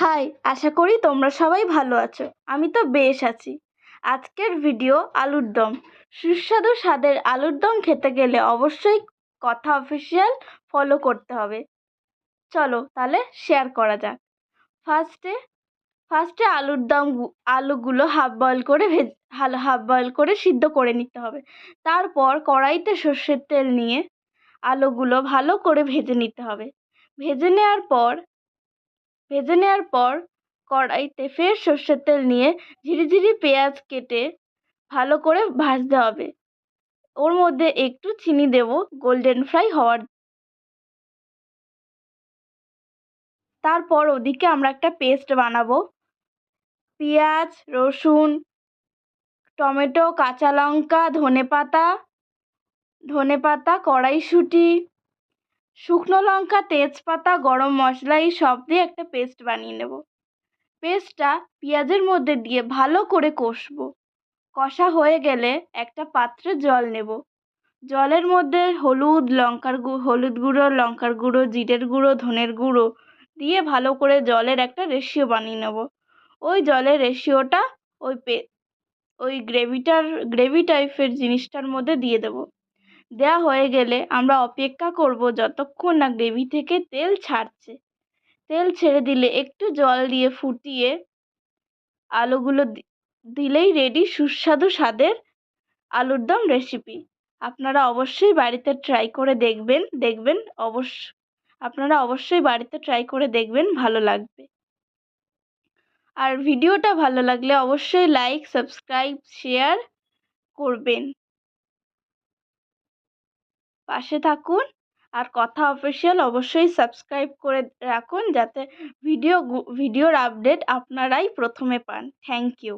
High, আশা করি তোমরা সবাই ভালো আছো। আমি তো বেশ আছি। আজকের ভিডিও আলুর দম। সুস্বাদু স্বাদের আলুর দম খেতে গেলে অবশ্যই কথা অফিসিয়াল ফলো করতে হবে। চলো তাহলে শেয়ার করা যাক। ফার্স্টে ফার্স্টে আলুগুলো হাফ বয়েল করে সিদ্ধ করে নিতে হবে। তারপর কড়াইতে সর্ষের তেল নিয়ে আলুগুলো ভালো করে ভেজে নিতে হবে। ভেজে নেওয়ার পর কড়াইতে ফের সর্ষের তেল নিয়ে ঝিরিঝিরি পেঁয়াজ কেটে ভালো করে ভাজতে হবে। ওর মধ্যে একটু চিনি দেব গোল্ডেন ফ্রাই হওয়ার। তারপর ওদিকে আমরা একটা পেস্ট বানাবো। পেঁয়াজ, রসুন, টমেটো, কাঁচা লঙ্কা, ধনেপাতা, কড়াইশুঁটি, শুকনো লঙ্কা, তেজপাতা, গরম মশলা এই সব দিয়ে একটা পেস্ট বানিয়ে নেব। পেস্টটা পেঁয়াজের মধ্যে দিয়ে ভালো করে কষবো। কষা হয়ে গেলে একটা পাত্রে জল নেব। জলের মধ্যে হলুদ গুঁড়ো, লঙ্কার গুঁড়ো, জিরের গুঁড়ো, ধনের গুঁড়ো দিয়ে ভালো করে জলের একটা রেশিও বানিয়ে নেব। ওই জলের রেশিওটা ওই গ্রেভি টাইপের জিনিসটার মধ্যে দিয়ে দেব। দেওয়া হয়ে গেলে আমরা অপেক্ষা করব যতক্ষণ না গ্রেভি থেকে তেল ছাড়ছে। তেল ছেড়ে দিলে একটু জল দিয়ে ফুটিয়ে আলুগুলো দিলেই রেডি সুস্বাদু স্বাদের আলুর দম রেসিপি। আপনারা অবশ্যই বাড়িতে ট্রাই করে দেখবেন ভালো লাগবে। আর ভিডিওটা ভালো লাগলে অবশ্যই লাইক, সাবস্ক্রাইব, শেয়ার করবেন। পাশে থাকুন। আর কথা অফিসিয়াল অবশ্যই সাবস্ক্রাইব করে রাখুন যাতে ভিডিওর আপডেট আপনারাই প্রথমে পান। Thank you.